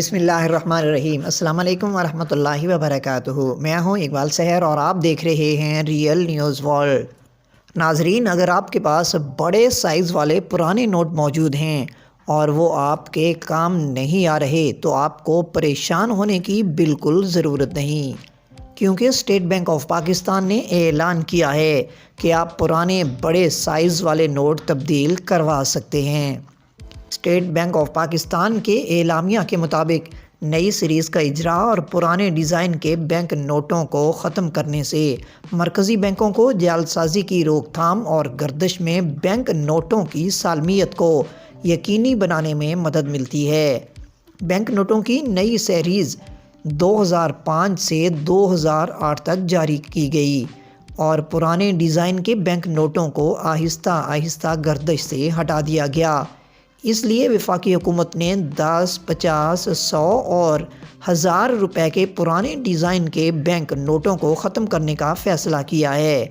بسم اللہ الرحمن الرحیم۔ السلام علیکم ورحمۃ اللہ وبرکاتہ۔ میں ہوں اقبال سحر اور آپ دیکھ رہے ہیں ریئل نیوز ورلڈ۔ ناظرین، اگر آپ کے پاس بڑے سائز والے پرانے نوٹ موجود ہیں اور وہ آپ کے کام نہیں آ رہے تو آپ کو پریشان ہونے کی بالکل ضرورت نہیں، کیونکہ اسٹیٹ بینک آف پاکستان نے اعلان کیا ہے کہ آپ پرانے بڑے سائز والے نوٹ تبدیل کروا سکتے ہیں۔ اسٹیٹ بینک آف پاکستان کے اعلامیہ کے مطابق نئی سیریز کا اجرا اور پرانے ڈیزائن کے بینک نوٹوں کو ختم کرنے سے مرکزی بینکوں کو جعل سازی کی روک تھام اور گردش میں بینک نوٹوں کی سالمیت کو یقینی بنانے میں مدد ملتی ہے۔ بینک نوٹوں کی نئی سیریز 2005 سے 2008 تک جاری کی گئی اور پرانے ڈیزائن کے بینک نوٹوں کو آہستہ آہستہ گردش سے ہٹا دیا گیا۔ اس لیے وفاقی حکومت نے 10، 50، 100 اور 1000 روپے کے پرانے ڈیزائن کے بینک نوٹوں کو ختم کرنے کا فیصلہ کیا ہے۔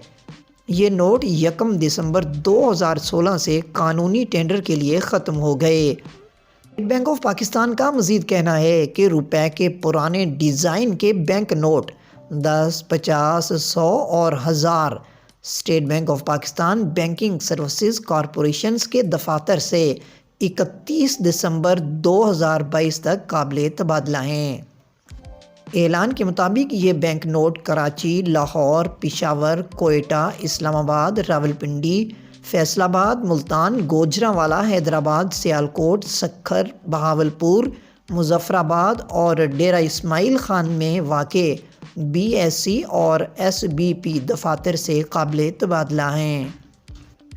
یہ نوٹ 1 دسمبر 2016 سے قانونی ٹینڈر کے لیے ختم ہو گئے۔ اسٹیٹ بینک آف پاکستان کا مزید کہنا ہے کہ روپے کے پرانے ڈیزائن کے بینک نوٹ 10، 50، 100 اور 1000 state bank of Pakistan banking services corporations کے دفاتر سے 31 دسمبر 2022 تک قابل تبادلہ ہیں۔ اعلان کے مطابق یہ بینک نوٹ کراچی، لاہور، پشاور، کوئٹہ، اسلام آباد، راولپنڈی، فیصل آباد، ملتان، گوجرانوالہ، حیدرآباد، سیالکوٹ، سکھر، بہاولپور، مظفر آباد اور ڈیرہ اسماعیل خان میں واقع BSC اور SBP دفاتر سے قابل تبادلہ ہیں۔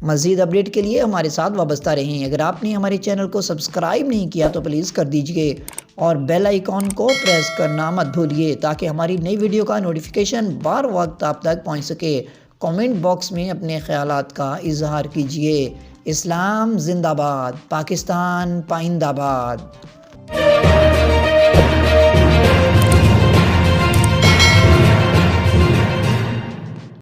مزید اپڈیٹ کے لیے ہمارے ساتھ وابستہ رہیں۔ اگر آپ نے ہمارے چینل کو سبسکرائب نہیں کیا تو پلیز کر دیجئے اور بیل آئیکن کو پریس کرنا مت بھولیے تاکہ ہماری نئی ویڈیو کا نوٹیفیکیشن بر وقت آپ تک پہنچ سکے۔ کامنٹ باکس میں اپنے خیالات کا اظہار کیجئے۔ اسلام زندہ باد، پاکستان پائندہ باد۔